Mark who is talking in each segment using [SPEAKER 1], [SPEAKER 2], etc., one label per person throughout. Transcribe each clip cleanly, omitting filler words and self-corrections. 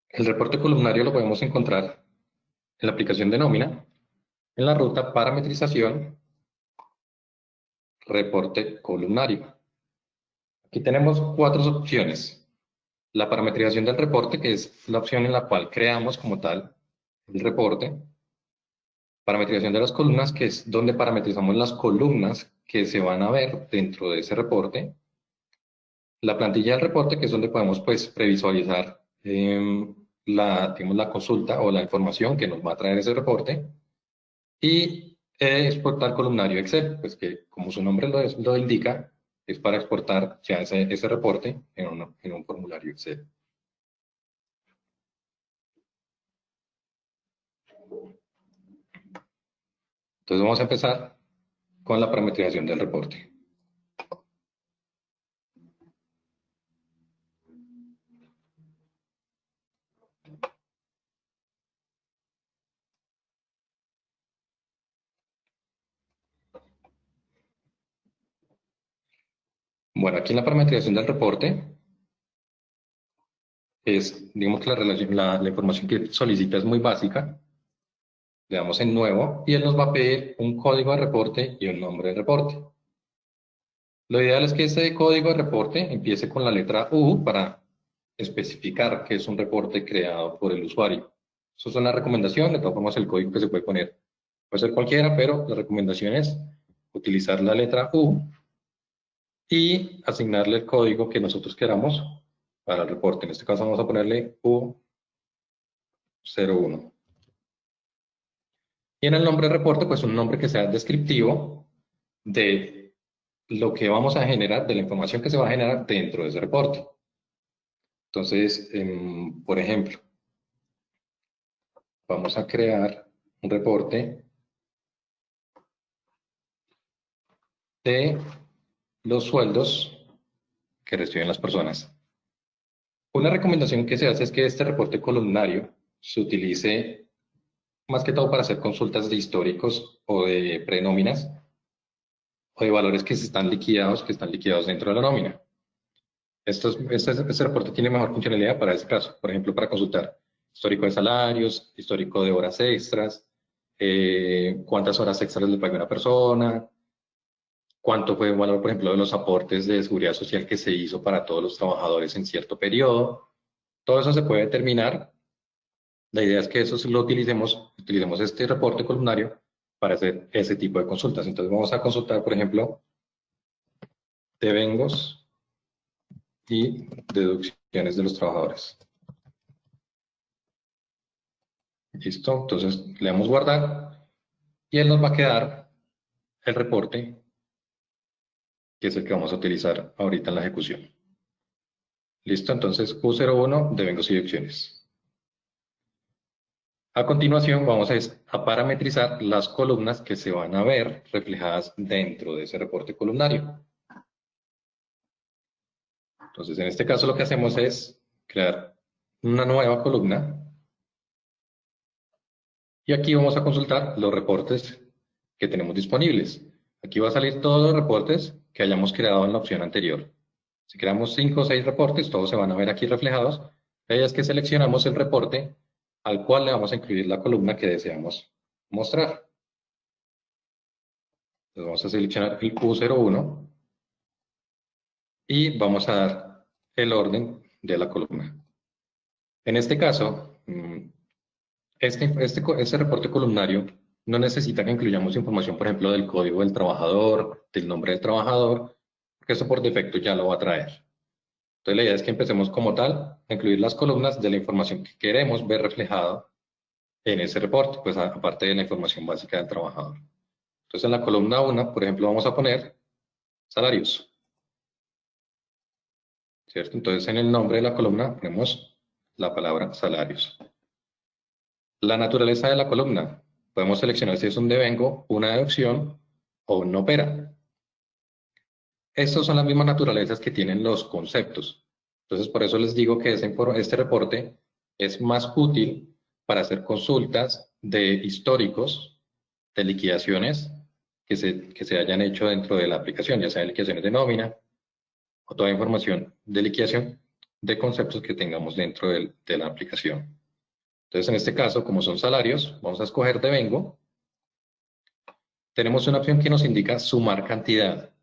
[SPEAKER 1] El reporte columnario lo podemos encontrar en la aplicación de nómina, en la ruta parametrización, reporte columnario. Aquí tenemos cuatro opciones. La parametrización del reporte, que es la opción en la cual creamos como tal el reporte. Parametrización de las columnas, que es donde parametrizamos las columnas que se van a ver dentro de ese reporte. La plantilla del reporte, que es donde podemos pues previsualizar digamos, la consulta o la información que nos va a traer ese reporte. Y exportar columnario Excel, pues que como su nombre lo indica, es para exportar ya ese reporte en un formulario Excel. Entonces vamos a empezar con la parametrización del reporte. Bueno, aquí en la parametrización del reporte es, digamos que la información que solicita es muy básica. Le damos en nuevo y él nos va a pedir un código de reporte y un nombre de reporte. Lo ideal es que ese código de reporte empiece con la letra U para especificar que es un reporte creado por el usuario. Eso es una recomendación, de todas formas el código que se puede poner puede ser cualquiera, pero la recomendación es utilizar la letra U y asignarle el código que nosotros queramos para el reporte. En este caso vamos a ponerle U01. Y en el nombre de reporte, pues un nombre que sea descriptivo de lo que vamos a generar, de la información que se va a generar dentro de ese reporte. Entonces, por ejemplo, vamos a crear un reporte de los sueldos que reciben las personas. Una recomendación que se hace es que este reporte columnario se utilice más que todo para hacer consultas de históricos o de prenóminas o de valores que están liquidados dentro de la nómina. Este reporte tiene mejor funcionalidad para ese caso, por ejemplo, para consultar histórico de salarios, histórico de horas extras, cuántas horas extras le paga una persona, cuánto fue el valor, por ejemplo, de los aportes de seguridad social que se hizo para todos los trabajadores en cierto periodo. Todo eso se puede determinar. La idea es que eso lo utilicemos este reporte columnario para hacer ese tipo de consultas. Entonces vamos a consultar, por ejemplo, devengos y deducciones de los trabajadores. Listo, entonces le damos guardar y él nos va a quedar el reporte que es el que vamos a utilizar ahorita en la ejecución. Listo, entonces U01, devengos y deducciones. A continuación vamos a parametrizar las columnas que se van a ver reflejadas dentro de ese reporte columnario. Entonces en este caso lo que hacemos es crear una nueva columna y aquí vamos a consultar los reportes que tenemos disponibles. Aquí va a salir todos los reportes que hayamos creado en la opción anterior. Si creamos 5 o 6 reportes, todos se van a ver aquí reflejados. La idea es que seleccionamos el reporte al cual le vamos a incluir la columna que deseamos mostrar. Entonces vamos a seleccionar el Q01 y vamos a dar el orden de la columna. En este caso, este reporte columnario no necesita que incluyamos información, por ejemplo, del código del trabajador, del nombre del trabajador, porque eso por defecto ya lo va a traer. Entonces la idea es que empecemos como tal a incluir las columnas de la información que queremos ver reflejada en ese reporte, pues aparte de la información básica del trabajador. Entonces en la columna 1, por ejemplo, vamos a poner salarios, ¿cierto? Entonces en el nombre de la columna ponemos la palabra salarios. La naturaleza de la columna. Podemos seleccionar si es un devengo, una deducción o un opera. Estas son las mismas naturalezas que tienen los conceptos. Entonces, por eso les digo que este reporte es más útil para hacer consultas de históricos, de liquidaciones que se hayan hecho dentro de la aplicación, ya sea liquidaciones de nómina o toda información de liquidación de conceptos que tengamos dentro de la aplicación. Entonces, en este caso, como son salarios, vamos a escoger devengo. Tenemos una opción que nos indica sumar cantidad.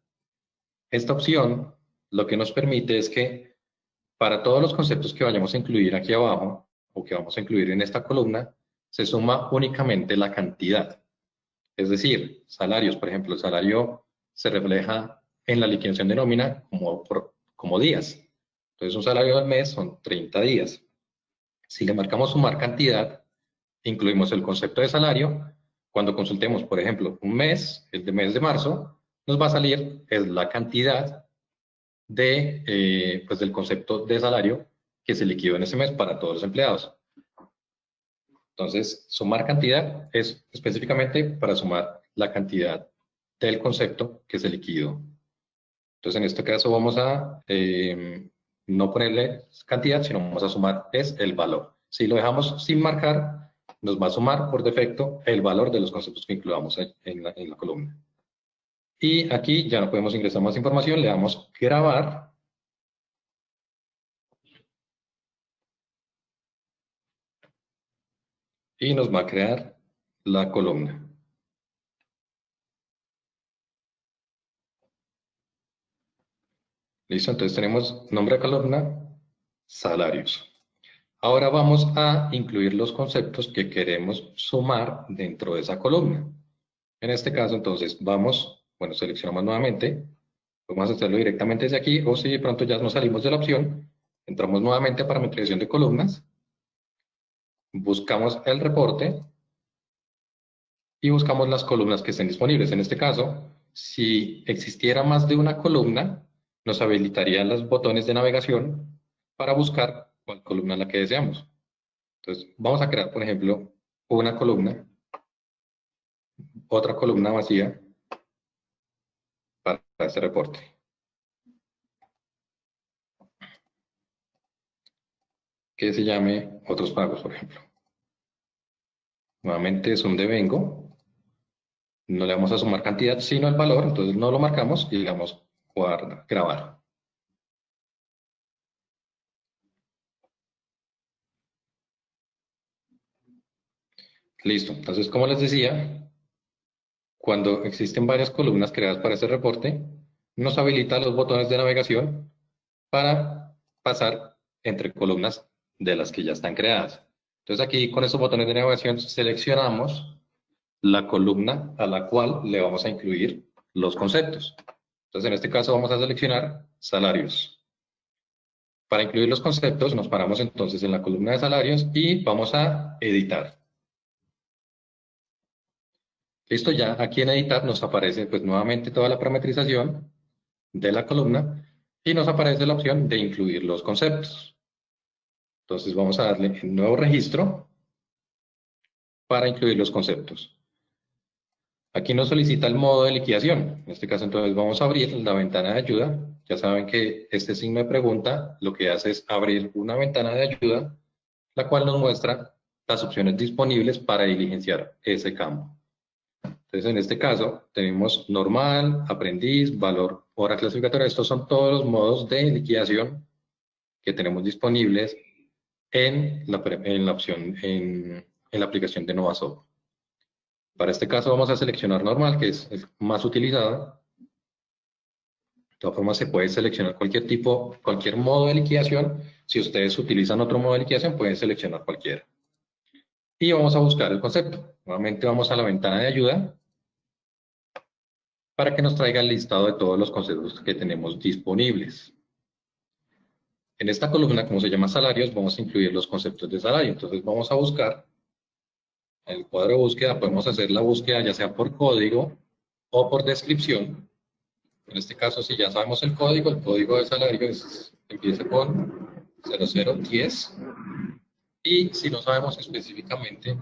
[SPEAKER 1] Esta opción lo que nos permite es que para todos los conceptos que vayamos a incluir aquí abajo o que vamos a incluir en esta columna, se suma únicamente la cantidad. Es decir, salarios, por ejemplo, el salario se refleja en la liquidación de nómina como días. Entonces, un salario al mes son 30 días. Si le marcamos sumar cantidad, incluimos el concepto de salario. Cuando consultemos, por ejemplo, un mes, el de mes de marzo, nos va a salir es la cantidad pues del concepto de salario que se liquidó en ese mes para todos los empleados. Entonces, sumar cantidad es específicamente para sumar la cantidad del concepto que se liquidó. Entonces, en este caso vamos a no ponerle cantidad, sino vamos a sumar es el valor. Si lo dejamos sin marcar, nos va a sumar por defecto el valor de los conceptos que incluamos en la columna. Y aquí ya no podemos ingresar más información, le damos grabar. Y nos va a crear la columna. Listo, entonces tenemos nombre de columna, salarios. Ahora vamos a incluir los conceptos que queremos sumar dentro de esa columna. En este caso, entonces, seleccionamos nuevamente. Podemos hacerlo directamente desde aquí, o si de pronto ya nos salimos de la opción, entramos nuevamente a parametrización de columnas, buscamos el reporte y buscamos las columnas que estén disponibles. En este caso, si existiera más de una columna, nos habilitaría los botones de navegación para buscar cuál columna es la que deseamos. Entonces, vamos a crear, por ejemplo, una columna, otra columna vacía para este reporte. Que se llame otros pagos, por ejemplo. Nuevamente es un devengo. No le vamos a sumar cantidad, sino el valor. Entonces no lo marcamos y le damos grabar. Listo. Entonces, como les decía, cuando existen varias columnas creadas para este reporte, nos habilita los botones de navegación para pasar entre columnas de las que ya están creadas. Entonces aquí con esos botones de navegación seleccionamos la columna a la cual le vamos a incluir los conceptos. Entonces en este caso vamos a seleccionar salarios. Para incluir los conceptos nos paramos entonces en la columna de salarios y vamos a editar. Listo, ya aquí en editar nos aparece pues nuevamente toda la parametrización de la columna y nos aparece la opción de incluir los conceptos. Entonces vamos a darle en nuevo registro para incluir los conceptos. Aquí nos solicita el modo de liquidación. En este caso entonces vamos a abrir la ventana de ayuda. Ya saben que este signo de pregunta lo que hace es abrir una ventana de ayuda, la cual nos muestra las opciones disponibles para diligenciar ese campo. Entonces, en este caso, tenemos normal, aprendiz, valor, hora clasificatoria. Estos son todos los modos de liquidación que tenemos disponibles en la aplicación de Novasop. Para este caso vamos a seleccionar normal, que es el más utilizado. De todas formas, se puede seleccionar cualquier modo de liquidación. Si ustedes utilizan otro modo de liquidación, pueden seleccionar cualquiera. Y vamos a buscar el concepto. Nuevamente vamos a la ventana de ayuda para que nos traiga el listado de todos los conceptos que tenemos disponibles. En esta columna, como se llama salarios, vamos a incluir los conceptos de salario. Entonces vamos a buscar en el cuadro de búsqueda, podemos hacer la búsqueda ya sea por código o por descripción. En este caso, si ya sabemos el código de salario empieza con 0010. Y si no sabemos específicamente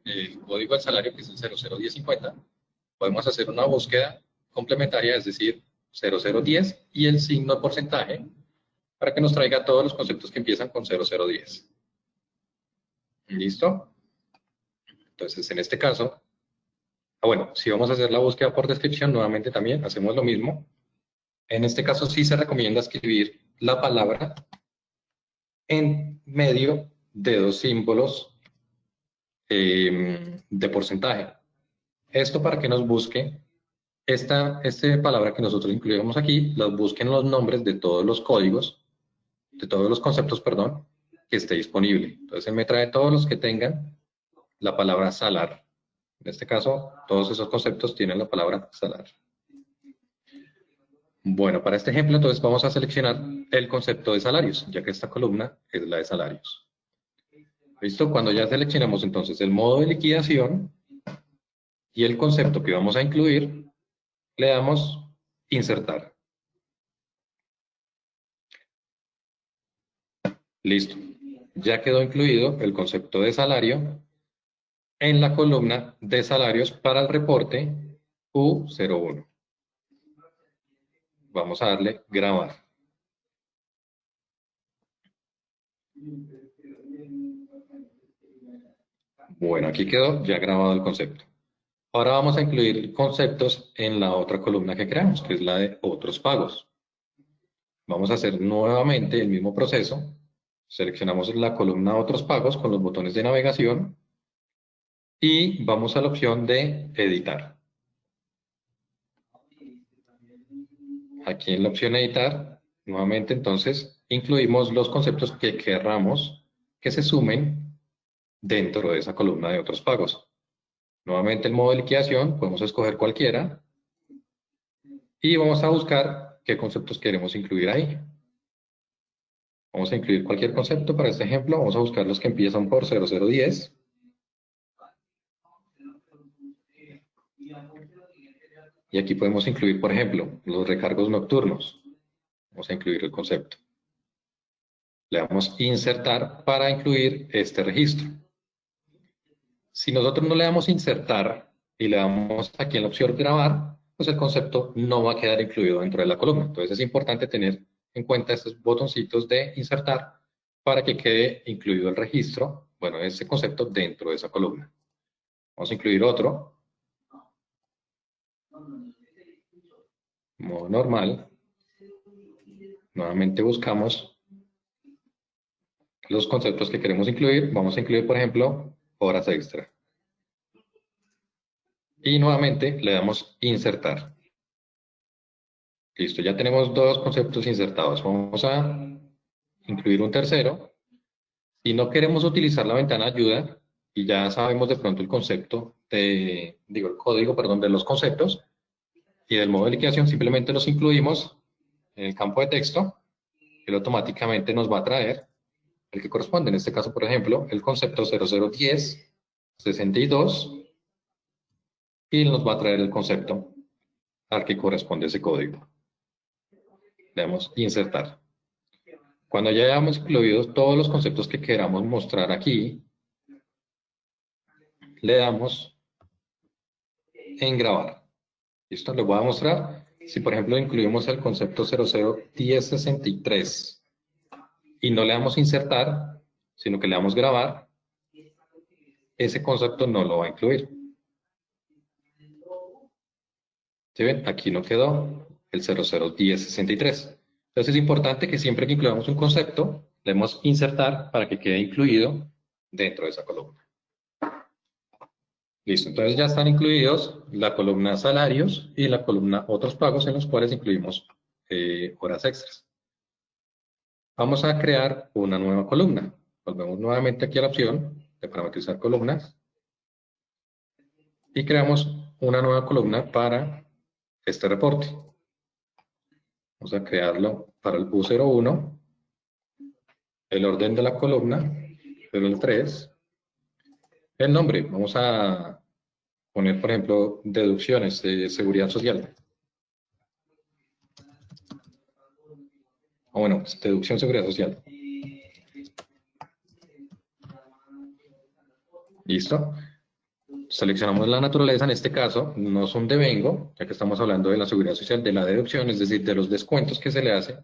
[SPEAKER 1] el código del salario, que es el 001050, podemos hacer una búsqueda complementaria, es decir, 0010 y el signo de porcentaje para que nos traiga todos los conceptos que empiezan con 0010. ¿Listo? Entonces, en este caso, si vamos a hacer la búsqueda por descripción, nuevamente también hacemos lo mismo. En este caso sí se recomienda escribir la palabra en medio de dos símbolos de porcentaje. Esto para que nos busque esta palabra que nosotros incluimos aquí, los busquen los nombres de todos los códigos, de todos los conceptos, perdón, que esté disponible. Entonces, él me trae todos los que tengan la palabra salar. En este caso, todos esos conceptos tienen la palabra salar. Bueno, para este ejemplo, entonces vamos a seleccionar el concepto de salarios, ya que esta columna es la de salarios. ¿Listo? Cuando ya seleccionamos entonces el modo de liquidación y el concepto que vamos a incluir, le damos insertar. Listo. Ya quedó incluido el concepto de salario en la columna de salarios para el reporte U01. Vamos a darle grabar. Bueno, aquí quedó ya grabado el concepto. Ahora vamos a incluir conceptos en la otra columna que creamos, que es la de otros pagos. Vamos a hacer nuevamente el mismo proceso. Seleccionamos la columna otros pagos con los botones de navegación y vamos a la opción de editar. Aquí en la opción editar, nuevamente entonces incluimos los conceptos que querramos que se sumen dentro de esa columna de otros pagos. Nuevamente el modo de liquidación, podemos escoger cualquiera y vamos a buscar qué conceptos queremos incluir ahí. Vamos a incluir cualquier concepto para este ejemplo, vamos a buscar los que empiezan por 0010. Y aquí podemos incluir, por ejemplo, los recargos nocturnos. Vamos a incluir el concepto. Le damos insertar para incluir este registro. Si nosotros no le damos insertar y le damos aquí en la opción grabar, pues el concepto no va a quedar incluido dentro de la columna. Entonces es importante tener en cuenta estos botoncitos de insertar para que quede incluido el registro, bueno, ese concepto dentro de esa columna. Vamos a incluir otro. Modo normal. Nuevamente buscamos los conceptos que queremos incluir. Vamos a incluir, por ejemplo, horas extra. Y nuevamente le damos insertar. Listo, ya tenemos dos conceptos insertados. Vamos a incluir un tercero. Si no queremos utilizar la ventana de ayuda y ya sabemos de pronto el concepto de, el código, perdón, de los conceptos y del modo de liquidación, simplemente los incluimos en el campo de texto. Él automáticamente nos va a traer el que corresponde. En este caso, por ejemplo, el concepto 0010 62 y nos va a traer el concepto al que corresponde ese código. Le damos insertar. Cuando ya hayamos incluido todos los conceptos que queramos mostrar aquí, le damos en grabar. ¿Listo? Les voy a mostrar. Si, por ejemplo, incluimos el concepto 001063 y no le damos insertar, sino que le damos grabar, ese concepto no lo va a incluir. ¿Sí ven? Aquí no quedó el 001063. Entonces es importante que siempre que incluyamos un concepto, le demos insertar para que quede incluido dentro de esa columna. Listo, entonces ya están incluidos la columna salarios y la columna otros pagos en los cuales incluimos horas extras. Vamos a crear una nueva columna. Volvemos nuevamente aquí a la opción de parametrizar columnas y creamos una nueva columna para este reporte. Vamos a crearlo para el U01, el orden de la columna, el 3, el nombre. Vamos a poner, por ejemplo, deducciones de seguridad social. O bueno, deducción seguridad social. ¿Listo? Seleccionamos la naturaleza, en este caso, no son devengo, ya que estamos hablando de la seguridad social, de la deducción, es decir, de los descuentos que se le hace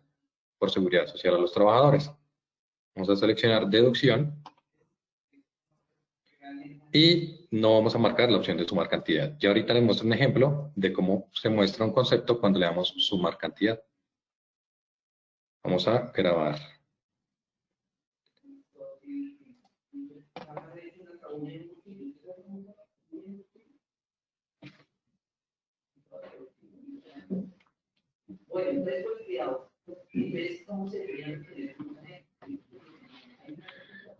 [SPEAKER 1] por seguridad social a los trabajadores. Vamos a seleccionar deducción y no vamos a marcar la opción de sumar cantidad. Y ahorita les muestro un ejemplo de cómo se muestra un concepto cuando le damos sumar cantidad. Vamos a grabar.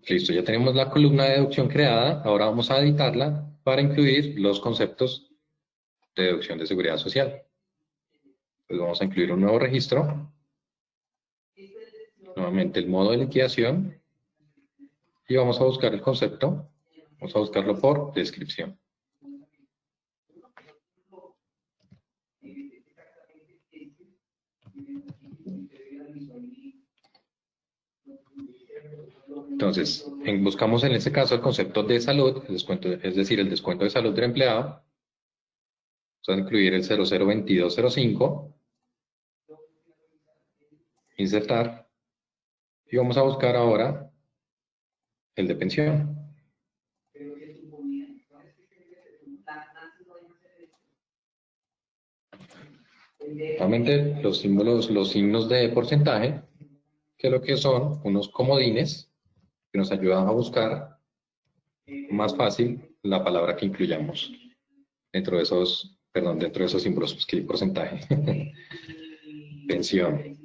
[SPEAKER 1] Listo, ya tenemos la columna de deducción creada. Ahora vamos a editarla para incluir los conceptos de deducción de seguridad social. Pues vamos a incluir un nuevo registro. Nuevamente el modo de liquidación. Y vamos a buscar el concepto. Vamos a buscarlo por descripción. Entonces, buscamos en este caso el concepto de salud, el descuento, es decir, el descuento de salud del empleado. Vamos a incluir el 002205. Insertar. Y vamos a buscar ahora el de pensión. Nuevamente los símbolos, los signos de porcentaje, que lo que son unos comodines que nos ayudan a buscar más fácil la palabra que incluyamos dentro de esos, perdón, dentro de esos símbolos, pues, ¿qué porcentaje? Pensión.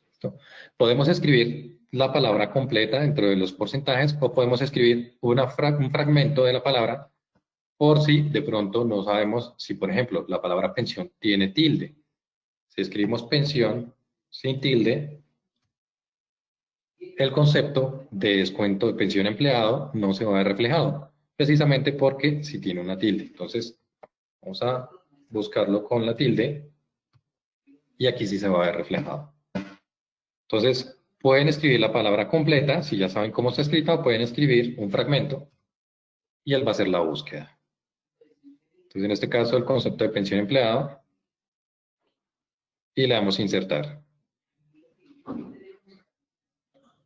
[SPEAKER 1] ¿Listo? Podemos escribir la palabra completa dentro de los porcentajes o podemos escribir un fragmento de la palabra por si de pronto no sabemos si, por ejemplo, la palabra pensión tiene tilde. Si escribimos pensión sin tilde, el concepto de descuento de pensión empleado no se va a ver reflejado, precisamente porque si tiene una tilde. Entonces, vamos a buscarlo con la tilde y aquí sí se va a ver reflejado. Entonces, pueden escribir la palabra completa, si ya saben cómo está escrita, o pueden escribir un fragmento y él va a hacer la búsqueda. Entonces, en este caso, el concepto de pensión empleado y le damos a insertar.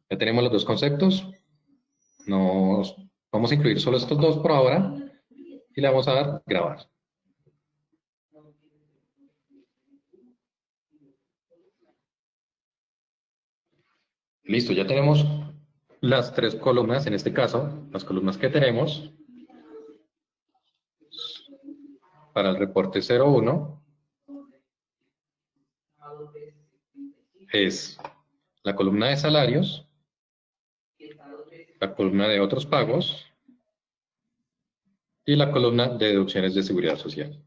[SPEAKER 1] Ya tenemos los dos conceptos. Vamos a incluir solo estos dos por ahora y le vamos a dar grabar. Listo, ya tenemos las tres columnas, en este caso, las columnas que tenemos para el reporte 01 es la columna de salarios, la columna de otros pagos y la columna de deducciones de seguridad social.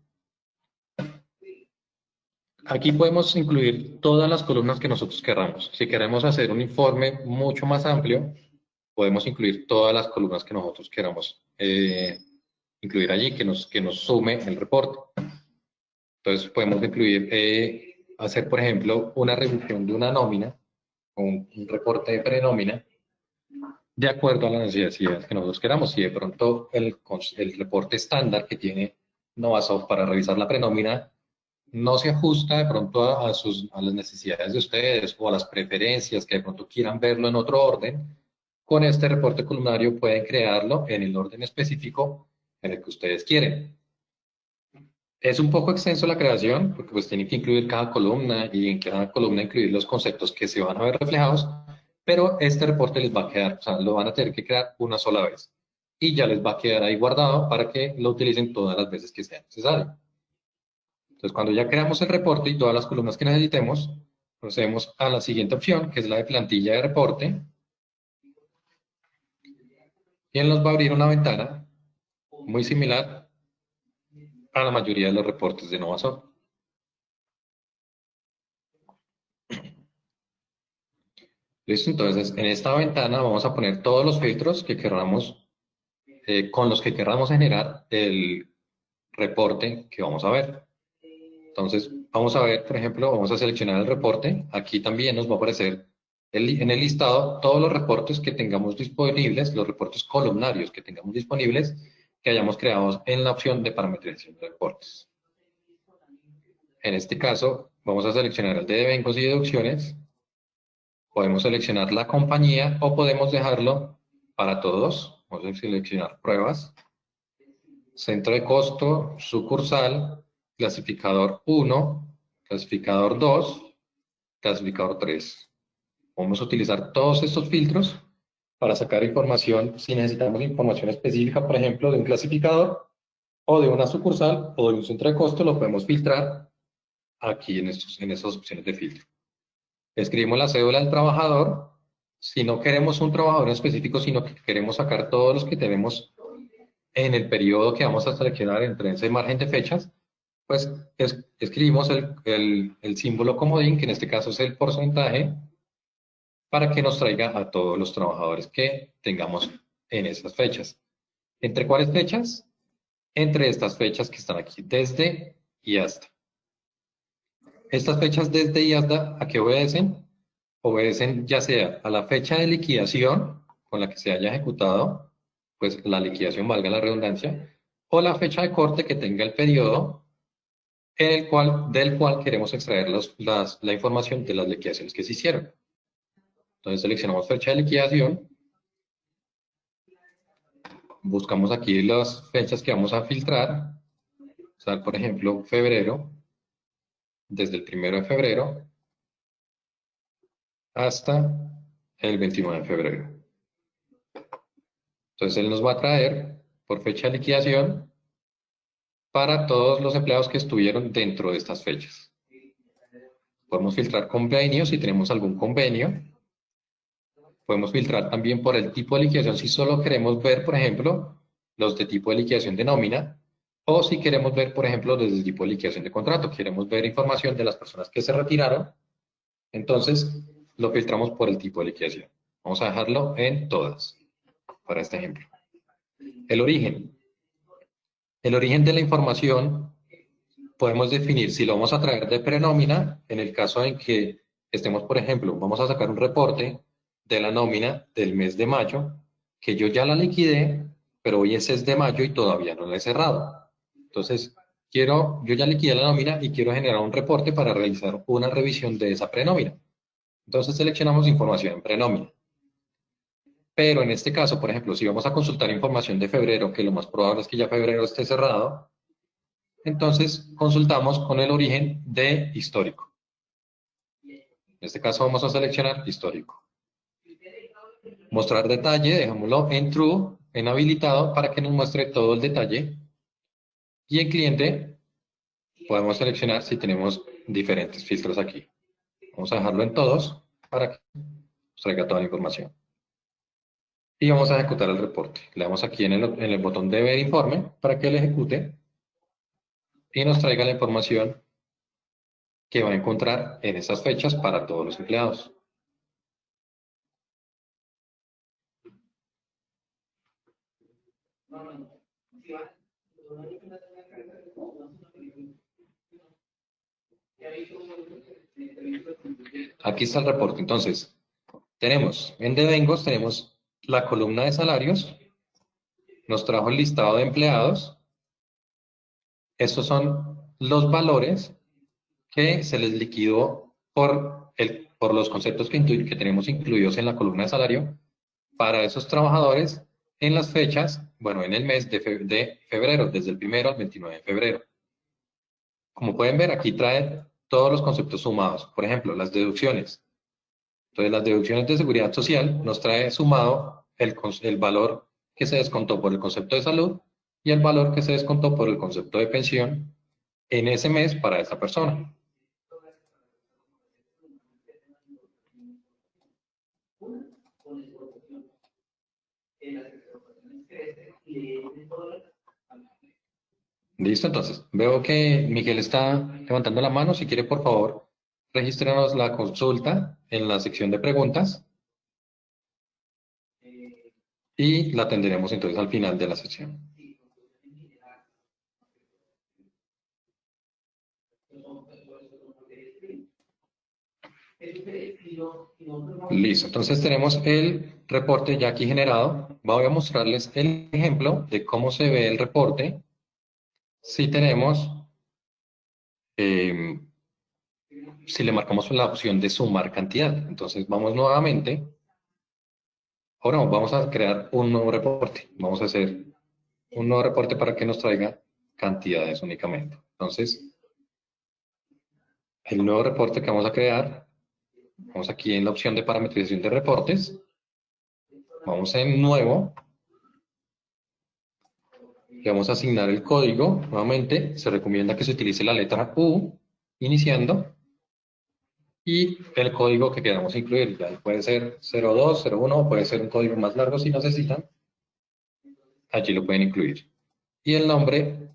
[SPEAKER 1] Aquí podemos incluir todas las columnas que nosotros queramos. Si queremos hacer un informe mucho más amplio, podemos incluir todas las columnas que nosotros queramos incluir allí, que nos sume el reporte. Entonces podemos incluir, hacer por ejemplo una revisión de una nómina, o un reporte de prenómina, de acuerdo a las necesidades que nosotros queramos. Si de pronto el reporte estándar que tiene Novasoft para revisar la prenómina no se ajusta de pronto a las necesidades de ustedes o a las preferencias que de pronto quieran verlo en otro orden, con este reporte columnario pueden crearlo en el orden específico en el que ustedes quieren. Es un poco extenso la creación, porque pues tienen que incluir cada columna y en cada columna incluir los conceptos que se van a ver reflejados, pero este reporte les va a quedar, o sea, lo van a tener que crear una sola vez y ya les va a quedar ahí guardado para que lo utilicen todas las veces que sea necesario. Entonces, cuando ya creamos el reporte y todas las columnas que necesitemos, procedemos a la siguiente opción, que es la de plantilla de reporte. Y él nos va a abrir una ventana muy similar a la mayoría de los reportes de Novasoft. Listo, entonces en esta ventana vamos a poner todos los filtros que queramos, con los que queramos generar el reporte que vamos a ver. Entonces, vamos a ver, por ejemplo, vamos a seleccionar el reporte. Aquí también nos va a aparecer en el listado todos los reportes que tengamos disponibles, los reportes columnarios que tengamos disponibles, que hayamos creado en la opción de parametrización de reportes. En este caso, vamos a seleccionar el de deventos y deducciones. Podemos seleccionar la compañía o podemos dejarlo para todos. Vamos a seleccionar pruebas, centro de costo, sucursal, clasificador 1, clasificador 2, clasificador 3. Vamos a utilizar todos estos filtros para sacar información, si necesitamos información específica, por ejemplo, de un clasificador o de una sucursal o de un centro de costo, lo podemos filtrar aquí en estas opciones de filtro. Escribimos la cédula del trabajador. Si no queremos un trabajador en específico, sino que queremos sacar todos los que tenemos en el periodo que vamos a seleccionar entre ese margen de fechas, pues escribimos el símbolo comodín, que en este caso es el porcentaje, para que nos traiga a todos los trabajadores que tengamos en esas fechas. ¿Entre cuáles fechas? Entre estas fechas que están aquí, desde y hasta. Estas fechas desde y hasta, ¿a qué obedecen? Obedecen ya sea a la fecha de liquidación con la que se haya ejecutado, pues la liquidación, valga la redundancia, o la fecha de corte que tenga el periodo del cual queremos extraer la información de las liquidaciones que se hicieron. Entonces seleccionamos fecha de liquidación, buscamos aquí las fechas que vamos a filtrar, o sea, por ejemplo, febrero, desde el 1 de febrero hasta el 29 de febrero. Entonces él nos va a traer por fecha de liquidación para todos los empleados que estuvieron dentro de estas fechas. Podemos filtrar convenios si tenemos algún convenio. Podemos filtrar también por el tipo de liquidación si solo queremos ver, por ejemplo, los de tipo de liquidación de nómina, o si queremos ver, por ejemplo, desde el tipo de liquidación de contrato. Queremos ver información de las personas que se retiraron. Entonces, lo filtramos por el tipo de liquidación. Vamos a dejarlo en todas, para este ejemplo. El origen. El origen de la información podemos definir si lo vamos a traer de prenómina, en el caso en que estemos, por ejemplo, vamos a sacar un reporte de la nómina del mes de mayo, que yo ya la liquidé, pero hoy es 6 de mayo y todavía no la he cerrado. Entonces, yo ya liquidé la nómina y quiero generar un reporte para realizar una revisión de esa prenómina. Entonces seleccionamos información en prenómina. Pero en este caso, por ejemplo, si vamos a consultar información de febrero, que lo más probable es que ya febrero esté cerrado, entonces consultamos con el origen de histórico. En este caso vamos a seleccionar histórico. Mostrar detalle, dejémoslo en true, en habilitado, para que nos muestre todo el detalle. Y en cliente podemos seleccionar si tenemos diferentes filtros aquí. Vamos a dejarlo en todos para que nos traiga toda la información. Y vamos a ejecutar el reporte. Le damos aquí en el botón de ver informe para que lo ejecute y nos traiga la información que va a encontrar en esas fechas para todos los empleados. Aquí está el reporte. Entonces, tenemos en devengos, tenemos la columna de salarios, nos trajo el listado de empleados. Estos son los valores que se les liquidó por los conceptos que tenemos incluidos en la columna de salario para esos trabajadores en las fechas, bueno, en el mes de febrero, desde el 1 al 29 de febrero. Como pueden ver, aquí trae todos los conceptos sumados. Por ejemplo, las deducciones. Entonces, las deducciones de seguridad social nos trae sumado el valor que se descontó por el concepto de salud y el valor que se descontó por el concepto de pensión en ese mes para esa persona. Listo, entonces veo que Miguel está levantando la mano. Si quiere, por favor, regístrenos la consulta en la sección de preguntas y la atenderemos entonces al final de la sesión. Listo, entonces tenemos el reporte ya aquí generado. Voy a mostrarles el ejemplo de cómo se ve el reporte si tenemos, eh, si le marcamos la opción de sumar cantidad. Entonces vamos nuevamente. Ahora vamos a crear un nuevo reporte. Vamos a hacer un nuevo reporte para que nos traiga cantidades únicamente. Entonces, el nuevo reporte que vamos a crear, vamos aquí en la opción de parametrización de reportes. Vamos en nuevo. Le vamos a asignar el código. Nuevamente, se recomienda que se utilice la letra U iniciando y el código que queramos incluir. Ya puede ser 02, 01, puede ser un código más largo si necesitan. Allí lo pueden incluir. Y el nombre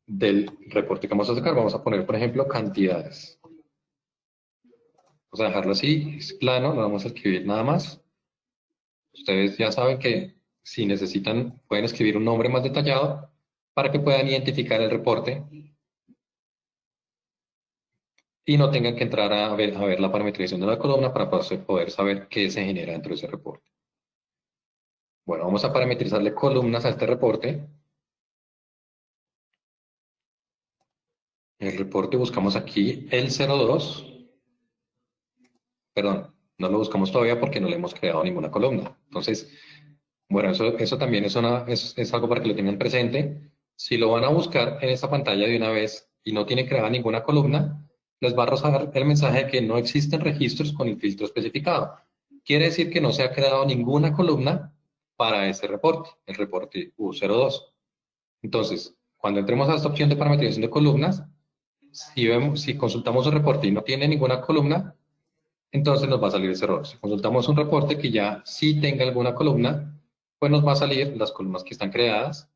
[SPEAKER 1] del reporte que vamos a sacar, vamos a poner, por ejemplo, cantidades. Vamos a dejarlo así, es plano, no vamos a escribir nada más. Ustedes ya saben que si necesitan, pueden escribir un nombre más detallado para que puedan identificar el reporte y no tengan que entrar a ver la parametrización de la columna para poder saber qué se genera dentro de ese reporte. Bueno, vamos a parametrizarle columnas a este reporte. El reporte buscamos aquí el 02. Perdón, no lo buscamos todavía porque no le hemos creado ninguna columna. Entonces, bueno, eso también es algo para que lo tengan presente. Si lo van a buscar en esta pantalla de una vez y no tienen creada ninguna columna, les va a arrojar el mensaje de que no existen registros con el filtro especificado. Quiere decir que no se ha creado ninguna columna para ese reporte, el reporte U02. Entonces, cuando entremos a esta opción de parametrización de columnas, si consultamos el reporte y no tiene ninguna columna, entonces nos va a salir ese error. Si consultamos un reporte que ya sí tenga alguna columna, pues nos va a salir las columnas que están creadas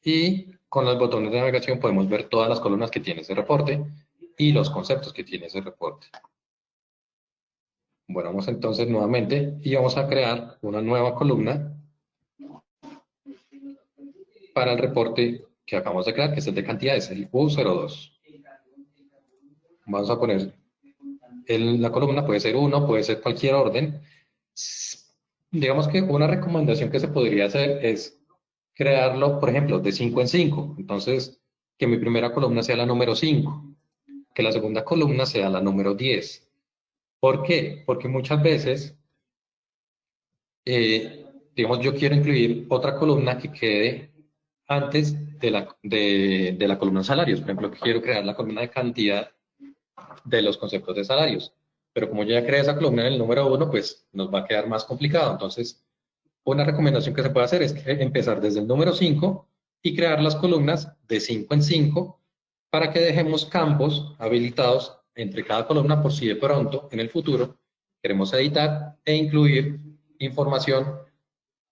[SPEAKER 1] y con los botones de navegación podemos ver todas las columnas que tiene ese reporte y los conceptos que tiene ese reporte. Bueno, vamos entonces nuevamente y vamos a crear una nueva columna para el reporte que acabamos de crear, que es el de cantidades, el U02. Vamos a poner la columna, puede ser uno, puede ser cualquier orden. Digamos que una recomendación que se podría hacer es crearlo, por ejemplo, de 5 en 5. Entonces, que mi primera columna sea la número 5, que la segunda columna sea la número 10. ¿Por qué? Porque muchas veces, digamos, yo quiero incluir otra columna que quede antes de la columna salarios. Por ejemplo, quiero crear la columna de cantidad de los conceptos de salarios. Pero como yo ya creé esa columna en el número 1, pues nos va a quedar más complicado. Entonces, una recomendación que se puede hacer es empezar desde el número 5 y crear las columnas de 5 en 5 para que dejemos campos habilitados entre cada columna por si de pronto en el futuro queremos editar e incluir información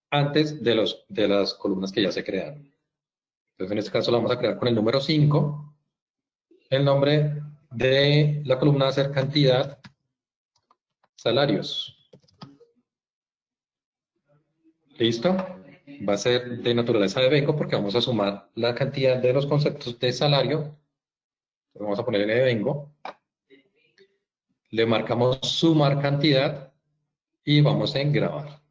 [SPEAKER 1] antes de las columnas que ya se crearon. Entonces en este caso lo vamos a crear con el número 5. El nombre de la columna va a ser cantidad salarios. ¿Listo? Va a ser de naturaleza de vengo porque vamos a sumar la cantidad de los conceptos de salario. Vamos a poner en de vengo. Le marcamos sumar cantidad y vamos en grabar.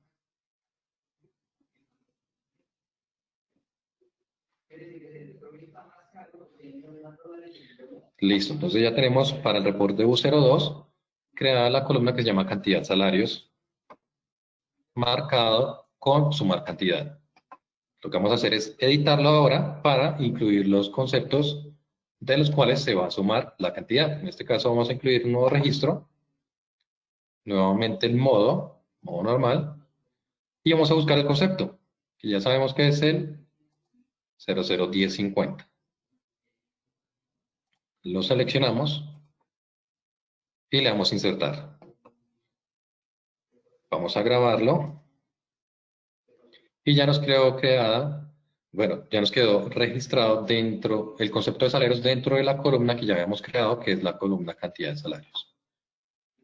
[SPEAKER 1] Listo, entonces ya tenemos para el reporte U02 creada la columna que se llama cantidad salarios, marcado con sumar cantidad. Lo que vamos a hacer es editarlo ahora para incluir los conceptos de los cuales se va a sumar la cantidad. En este caso vamos a incluir un nuevo registro, nuevamente el modo normal, y vamos a buscar el concepto, que ya sabemos que es el 001050. Lo seleccionamos y le damos a insertar. Vamos a grabarlo y ya nos quedó ya nos quedó registrado dentro el concepto de salarios dentro de la columna que ya habíamos creado, que es la columna cantidad de salarios.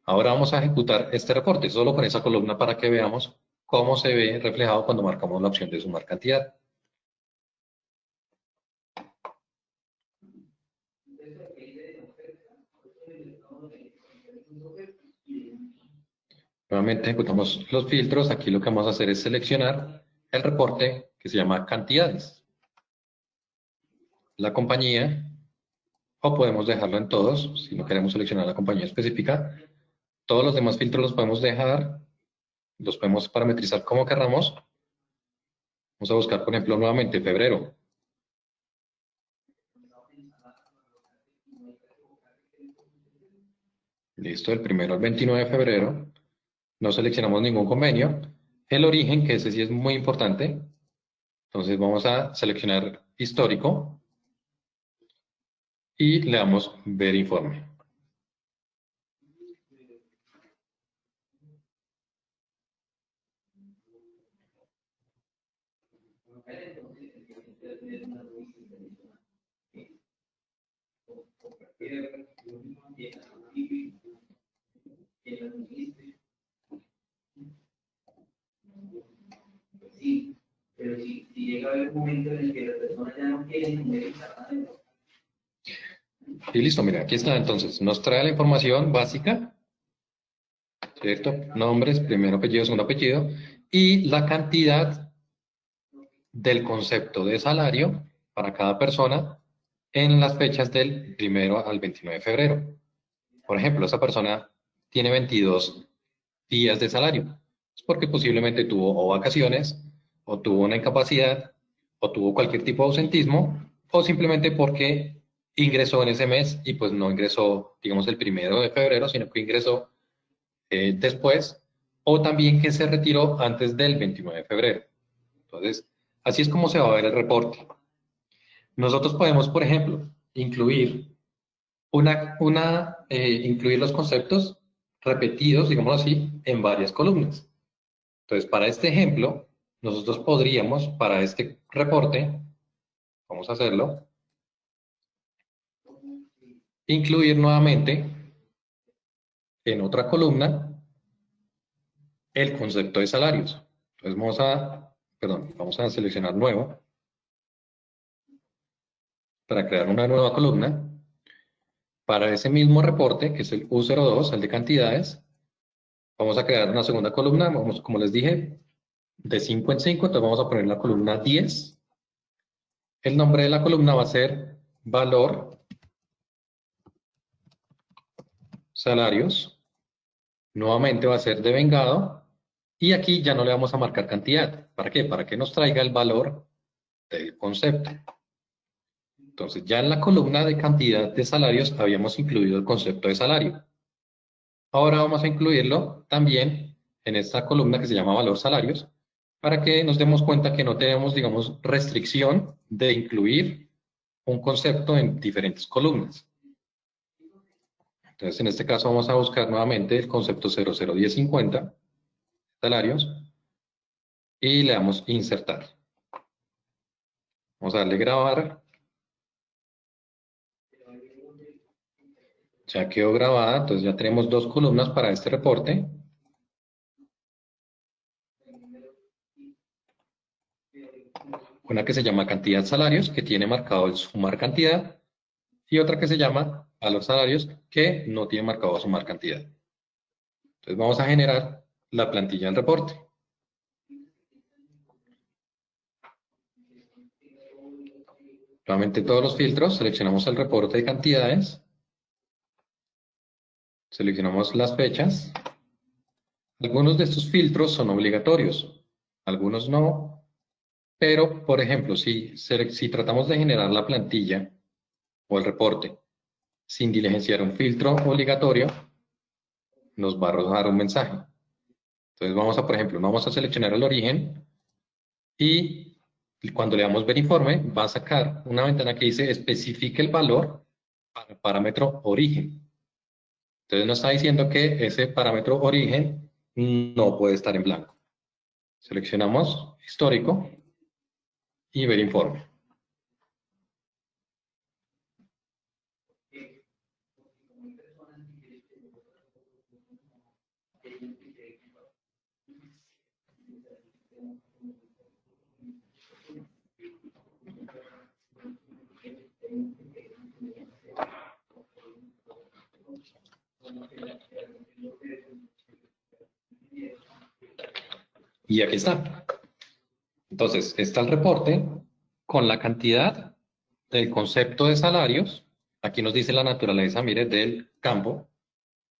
[SPEAKER 1] Ahora vamos a ejecutar este reporte solo con esa columna para que veamos cómo se ve reflejado cuando marcamos la opción de sumar cantidad. Nuevamente ejecutamos los filtros. Aquí lo que vamos a hacer es seleccionar el reporte que se llama cantidades. La compañía, o podemos dejarlo en todos, si no queremos seleccionar la compañía específica. Todos los demás filtros los podemos dejar, los podemos parametrizar como querramos. Vamos a buscar, por ejemplo, nuevamente febrero. Listo, el primero al 29 de febrero. no seleccionamos ningún convenio. El origen, que ese sí es muy importante. Entonces vamos a seleccionar histórico y le damos ver informe.
[SPEAKER 2] Sí, pero si llega a haber un momento en el que las personas ya no quieren ingresar nada.
[SPEAKER 1] Y listo, mira, aquí está. Entonces, nos trae la información básica, ¿cierto? Nombres, primero apellido, segundo apellido, y la cantidad del concepto de salario para cada persona en las fechas del 1 al 29 de febrero. Por ejemplo, esa persona tiene 22 días de salario. Es porque posiblemente tuvo o vacaciones, o tuvo una incapacidad, o tuvo cualquier tipo de ausentismo, o simplemente porque ingresó en ese mes y pues no ingresó, digamos, el 1 de febrero, sino que ingresó después, o también que se retiró antes del 29 de febrero. Entonces, así es como se va a ver el reporte. Nosotros podemos, por ejemplo, incluir incluir los conceptos repetidos, digamos así, en varias columnas. Entonces, para este ejemplo, nosotros podríamos, para este reporte, vamos a hacerlo, incluir nuevamente en otra columna el concepto de salarios. Entonces, vamos a seleccionar nuevo para crear una nueva columna. Para ese mismo reporte, que es el U02, el de cantidades, vamos a crear una segunda columna, vamos, como les dije, de 5 en 5, entonces vamos a poner la columna 10. El nombre de la columna va a ser valor, salarios. Nuevamente va a ser devengado. Y aquí ya no le vamos a marcar cantidad. ¿Para qué? Para que nos traiga el valor del concepto. Entonces ya en la columna de cantidad de salarios habíamos incluido el concepto de salario. Ahora vamos a incluirlo también en esta columna que se llama valor salarios, para que nos demos cuenta que no tenemos, digamos, restricción de incluir un concepto en diferentes columnas. Entonces, en este caso vamos a buscar nuevamente el concepto 001050, salarios, y le damos insertar. Vamos a darle grabar. Ya quedó grabada, entonces ya tenemos dos columnas para este reporte. Una que se llama cantidad salarios, que tiene marcado el sumar cantidad, y otra que se llama valor salarios, que no tiene marcado sumar cantidad. Entonces vamos a generar la plantilla del reporte. Nuevamente todos los filtros, seleccionamos el reporte de cantidades, seleccionamos las fechas. Algunos de estos filtros son obligatorios, algunos no, pero por ejemplo, si tratamos de generar la plantilla o el reporte sin diligenciar un filtro obligatorio, nos va a arrojar un mensaje. Entonces vamos a, por ejemplo, vamos a seleccionar el origen y cuando le damos ver informe, va a sacar una ventana que dice especifique el valor para el parámetro origen. Entonces nos está diciendo que ese parámetro origen no puede estar en blanco. Seleccionamos histórico y ver informe. Y aquí está. Entonces, está el reporte con la cantidad del concepto de salarios. Aquí nos dice la naturaleza, mire, del campo.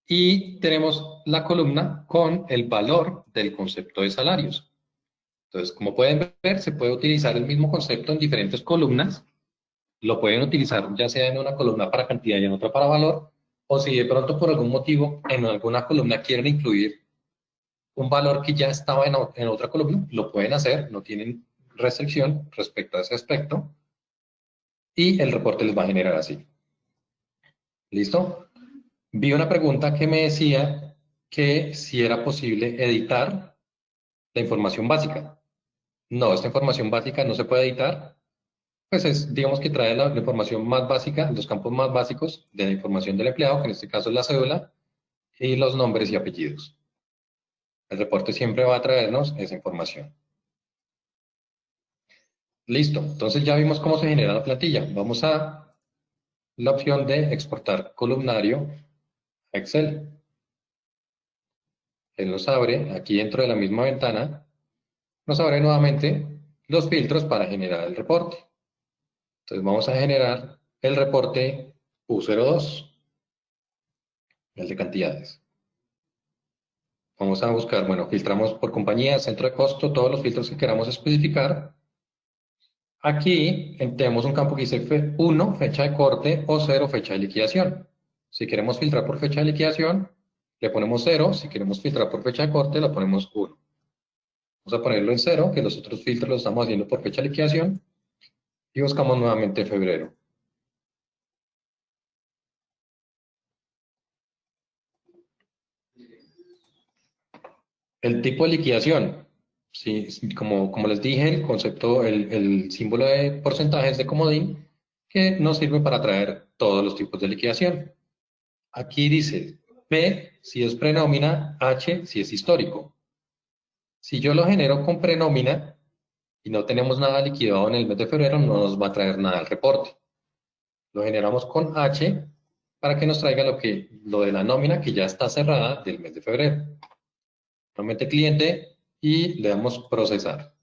[SPEAKER 1] Y tenemos la columna con el valor del concepto de salarios. Entonces, como pueden ver, se puede utilizar el mismo concepto en diferentes columnas. Lo pueden utilizar ya sea en una columna para cantidad y en otra para valor. O si de pronto por algún motivo en alguna columna quieren incluir un valor que ya estaba en otra columna, lo pueden hacer, no tienen restricción respecto a ese aspecto, y el reporte les va a generar así. ¿Listo? Vi una pregunta que me decía que si era posible editar la información básica. No, esta información básica no se puede editar, pues es, digamos que trae la información más básica, los campos más básicos de la información del empleado, que en este caso es la cédula, y los nombres y apellidos. El reporte siempre va a traernos esa información. Listo, entonces ya vimos cómo se genera la plantilla. Vamos a la opción de exportar columnario a Excel. Él nos abre, aquí dentro de la misma ventana, nos abre nuevamente los filtros para generar el reporte. Entonces vamos a generar el reporte U02, el de cantidades. Vamos a buscar, bueno, filtramos por compañía, centro de costo, todos los filtros que queramos especificar. Aquí tenemos un campo que dice 1, fecha de corte, o 0, fecha de liquidación. Si queremos filtrar por fecha de liquidación, le ponemos 0. Si queremos filtrar por fecha de corte, le ponemos 1. Vamos a ponerlo en 0, que los otros filtros los estamos haciendo por fecha de liquidación. Y buscamos nuevamente febrero. El tipo de liquidación. Sí, como les dije, el concepto, el símbolo de porcentajes de comodín, que nos sirve para traer todos los tipos de liquidación. Aquí dice P si es prenómina, H si es histórico. Si yo lo genero con prenómina y no tenemos nada liquidado en el mes de febrero, no nos va a traer nada al reporte. Lo generamos con H para que nos traiga lo de la nómina que ya está cerrada del mes de febrero. Nuevamente cliente y le damos procesar.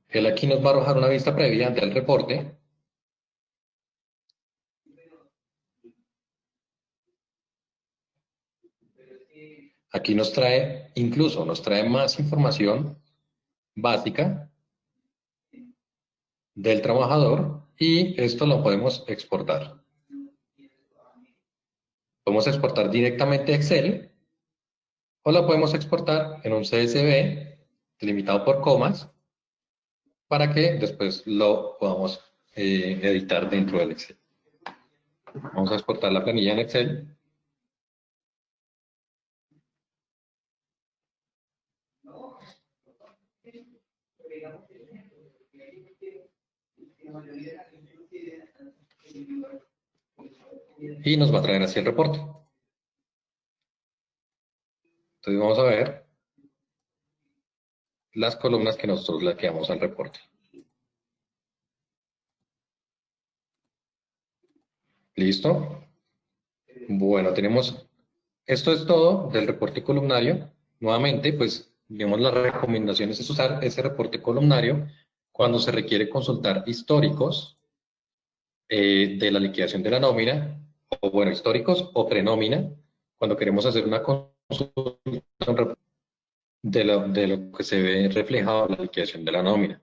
[SPEAKER 1] Él aquí nos va a arrojar una vista previa del reporte. Aquí nos trae, incluso nos trae más información básica del trabajador y esto lo podemos exportar. Podemos exportar directamente a Excel o lo podemos exportar en un CSV delimitado por comas para que después lo podamos editar dentro del Excel. Vamos a exportar la planilla en Excel. Y nos va a traer así el reporte. Entonces vamos a ver las columnas que nosotros le quedamos al reporte. ¿Listo? Bueno, esto es todo del reporte columnario. Nuevamente, pues, digamos, las recomendaciones es usar ese reporte columnario cuando se requiere consultar históricos de la liquidación de la nómina, o bueno, históricos o prenómina, cuando queremos hacer una consulta de lo que se ve reflejado en la liquidación de la nómina.